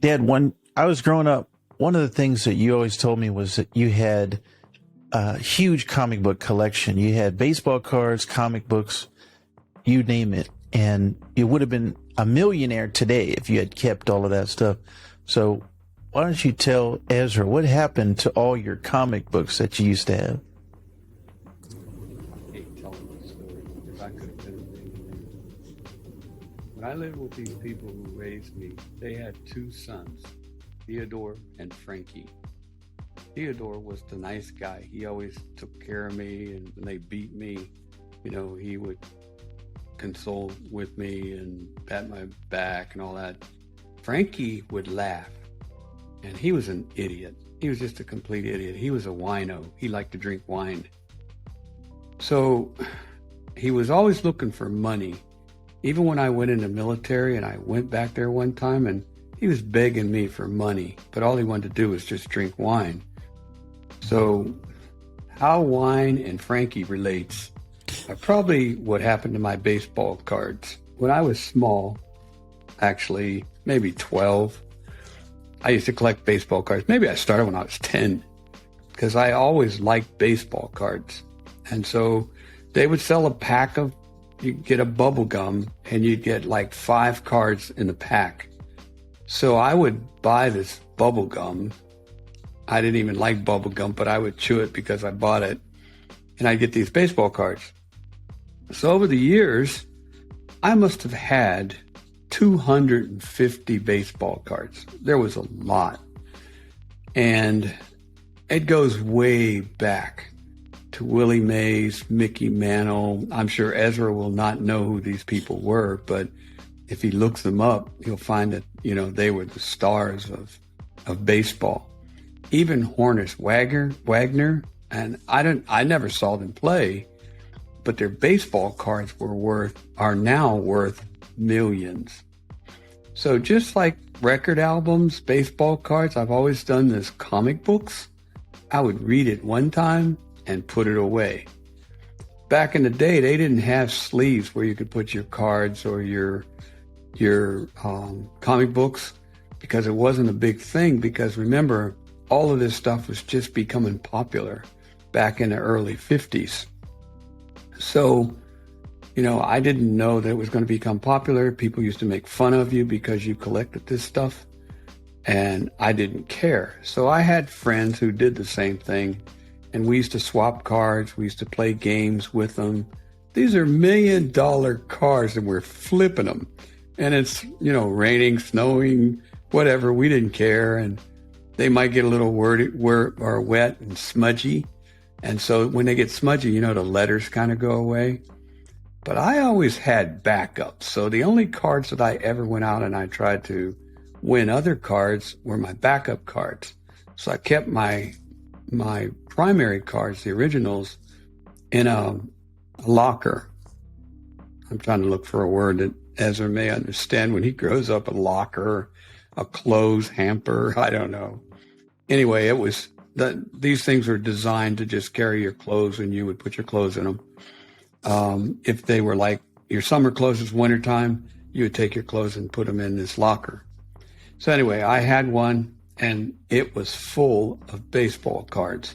Dad, when I was growing up, one of the things that you always told me was that you had a huge comic book collection. You had baseball cards, comic books, you name it. And you would have been a millionaire today if you had kept all of that stuff. So why don't you tell Ezra what happened to all your comic books that you used to have? I hate telling the story because I could have been a millionaire. When I lived with these people who raised me, they had two sons, Theodore and Frankie. Theodore was the nice guy. He always took care of me, and when they beat me, he would console with me and pat my back and all that. Frankie would laugh, and he was an idiot. He was just a complete idiot. He was a wino. He liked to drink wine. So he was always looking for money. Even when I went in the military, and I went back there one time, and he was begging me for money, but all he wanted to do was just drink wine. So how wine and Frankie relates are probably what happened to my baseball cards. When I was small, actually maybe 12, I used to collect baseball cards. Maybe I started when I was 10 because I always liked baseball cards. And so they would sell a pack of, you'd get a bubble gum and you'd get like 5 cards in the pack. So I would buy this bubble gum. I didn't even like bubble gum, but I would chew it because I bought it. And I'd get these baseball cards. So over the years, I must have had 250 baseball cards. There was a lot. And it goes way back to Willie Mays, Mickey Mantle. I'm sure Ezra will not know who these people were, but if he looks them up, he'll find that, they were the stars of baseball. Even Honus Wagner, and I never saw them play, but their baseball cards are now worth millions. So just like record albums, baseball cards, I've always done this comic books. I would read it one time and put it away. Back in the day, they didn't have sleeves where you could put your cards or your comic books because it wasn't a big thing. Because remember, all of this stuff was just becoming popular back in the early 50s. So, I didn't know that it was going to become popular. People used to make fun of you because you collected this stuff, and I didn't care. So I had friends who did the same thing, and we used to swap cards. We used to play games with them. These are $1 million cards, and we're flipping them. And it's, raining, snowing, whatever. We didn't care. And they might get a little wet and smudgy. And so when they get smudgy, the letters kind of go away. But I always had backups. So the only cards that I ever went out and I tried to win other cards were my backup cards. So I kept my primary cards, the originals, in a locker. I'm trying to look for a word that Ezra may understand when he grows up. A locker, a clothes hamper, I don't know. Anyway, these things were designed to just carry your clothes, and you would put your clothes in them. If they were like your summer clothes is wintertime, you would take your clothes and put them in this locker. So anyway, I had one, and it was full of baseball cards.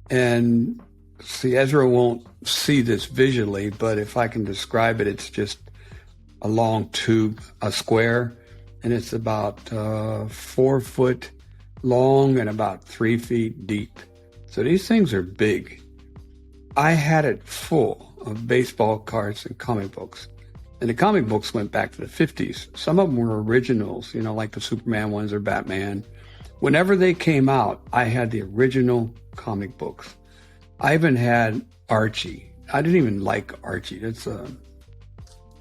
And see, Ezra won't see this visually, but if I can describe it, it's just a long tube, a square, and it's about 4 foot long and about 3 feet deep. So these things are big. I had it full of baseball cards and comic books. And the comic books went back to the 50s. Some of them were originals, like the Superman ones or Batman. Whenever they came out, I had the original comic books. I even had Archie. I didn't even like Archie.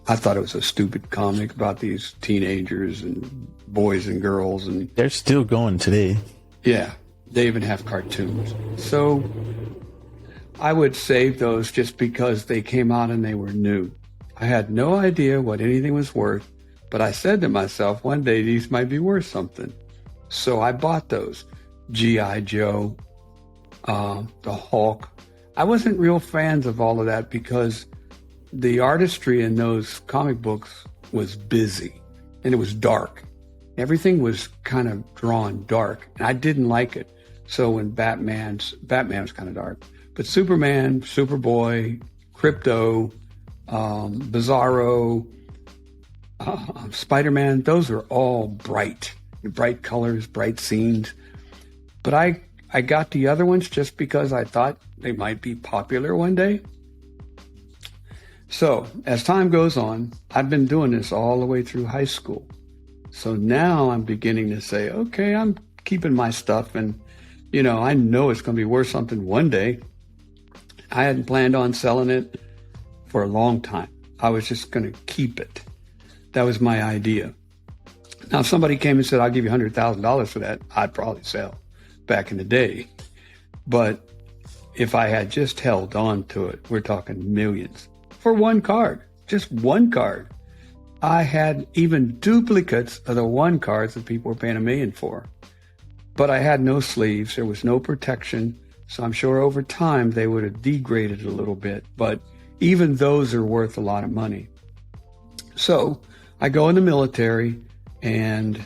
I thought it was a stupid comic about these teenagers and boys and girls. And they're still going today. Yeah, they even have cartoons. So I would save those just because they came out and they were new. I had no idea what anything was worth, but I said to myself, one day these might be worth something. So I bought those. G.I. Joe, the Hulk. I wasn't real fans of all of that because the artistry in those comic books was busy and it was dark. everything was kind of drawn dark, and I didn't like it. So when Batman was kind of dark, but Superman, Superboy, Crypto, Bizarro, Spider-Man, those are all bright colors, bright scenes. But I got the other ones just because I thought they might be popular one day. So as time goes on, I've been doing this all the way through high school. So now I'm beginning to say, okay, I'm keeping my stuff, and I know it's going to be worth something one day. I hadn't planned on selling it for a long time. I was just going to keep it. That was my idea. Now, if somebody came and said, I'll give you $100,000 for that, I'd probably sell back in the day. But if I had just held on to it, we're talking millions for one card, just one card. I had even duplicates of the one cards that people were paying $1 million for. But I had no sleeves. There was no protection. So I'm sure over time they would have degraded a little bit. But even those are worth a lot of money. So I go in the military and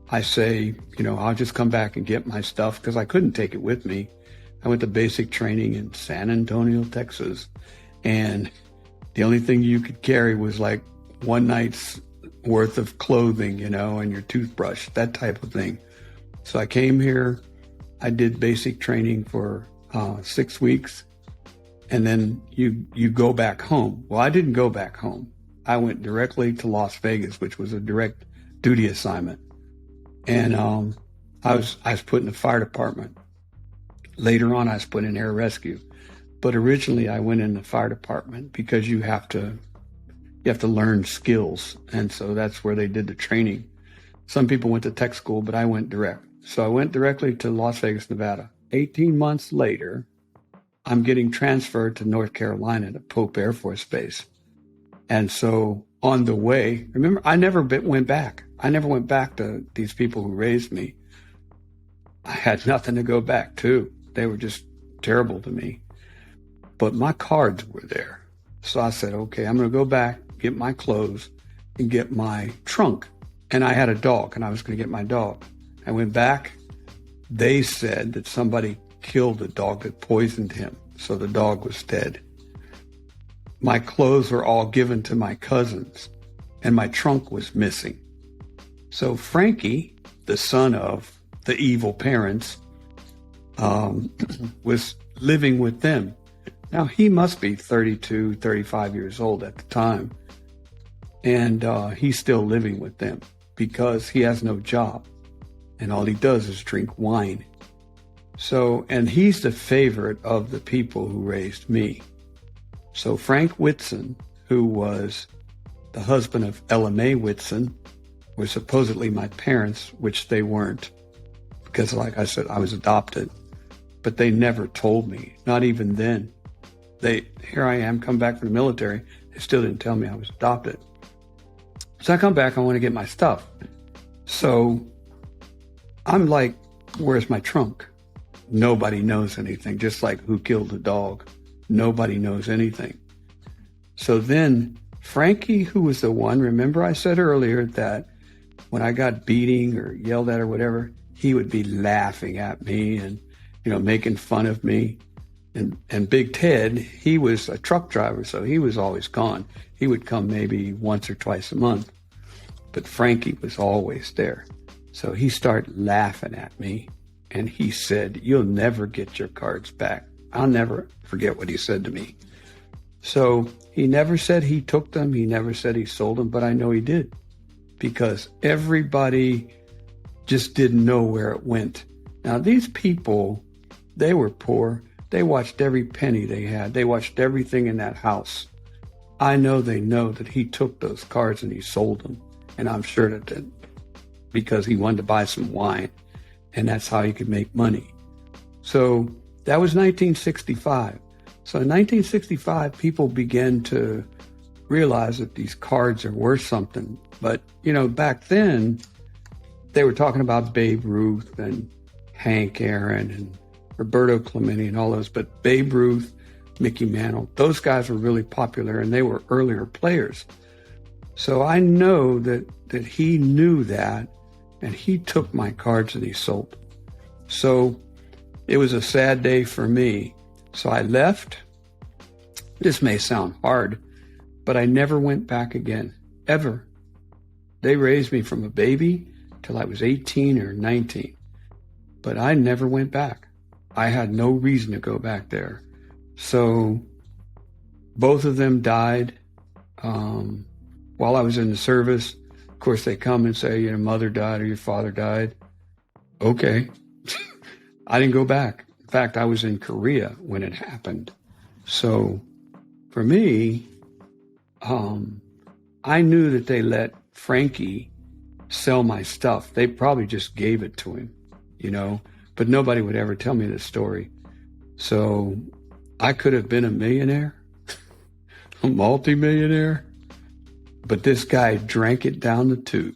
I say, I'll just come back and get my stuff because I couldn't take it with me. I went to basic training in San Antonio, Texas. And the only thing you could carry was like one night's worth of clothing, and your toothbrush, that type of thing. So I came here, I did basic training for 6 weeks, and then you go back home. Well, I didn't go back home. I went directly to Las Vegas, which was a direct duty assignment. And I was put in the fire department. Later on, I was put in air rescue. But originally, I went in the fire department because you have to learn skills. And so that's where they did the training. Some people went to tech school, but I went direct. So I went directly to Las Vegas, Nevada. 18 months later, I'm getting transferred to North Carolina to Pope Air Force Base. And so on the way, remember, I never went back. I never went back to these people who raised me. I had nothing to go back to. They were just terrible to me. But my cards were there. So I said, okay, I'm going to go back, get my clothes, and get my trunk. And I had a dog, and I was going to get my dog. I went back. They said that somebody killed the dog that poisoned him. So the dog was dead. My clothes were all given to my cousins, and my trunk was missing. So Frankie, the son of the evil parents, was living with them. Now, he must be 32, 35 years old at the time. And he's still living with them because he has no job. And all he does is drink wine. So, and he's the favorite of the people who raised me. So Frank Whitson, who was the husband of Ella Mae Whitson, were supposedly my parents, which they weren't. Because like I said, I was adopted. But they never told me, not even then. Here I am, come back from the military. They still didn't tell me I was adopted. So I come back, I want to get my stuff. So I'm like, where's my trunk? Nobody knows anything, just like who killed the dog. Nobody knows anything. So then Frankie, who was the one, remember I said earlier that when I got beating or yelled at or whatever, he would be laughing at me and, making fun of me. And Big Ted, he was a truck driver, so he was always gone. He would come maybe once or twice a month. But Frankie was always there. So he started laughing at me, and he said, "You'll never get your cards back." I'll never forget what he said to me. So he never said he took them. He never said he sold them, but I know he did because everybody just didn't know where it went. Now, these people, they were poor. They watched every penny they had. They watched everything in that house. I know they know that he took those cards and he sold them. And I'm sure that because he wanted to buy some wine, and that's how he could make money. So that was 1965. So in 1965, people began to realize that these cards are worth something. But, back then, they were talking about Babe Ruth and Hank Aaron and Roberto Clemente and all those. But Babe Ruth, Mickey Mantle, those guys were really popular, and they were earlier players. So I know that he knew that, and he took my cards and he sold. So it was a sad day for me. So I left. This may sound hard, but I never went back again, ever. They raised me from a baby till I was 18 or 19, but I never went back. I had no reason to go back there. So both of them died while I was in the service. Of course, they come and say, your mother died or your father died. Okay. I didn't go back. In fact, I was in Korea when it happened. So for me, I knew that they let Frankie sell my stuff. They probably just gave it to him, but nobody would ever tell me this story. So I could have been a millionaire, a multimillionaire, but this guy drank it down the tube.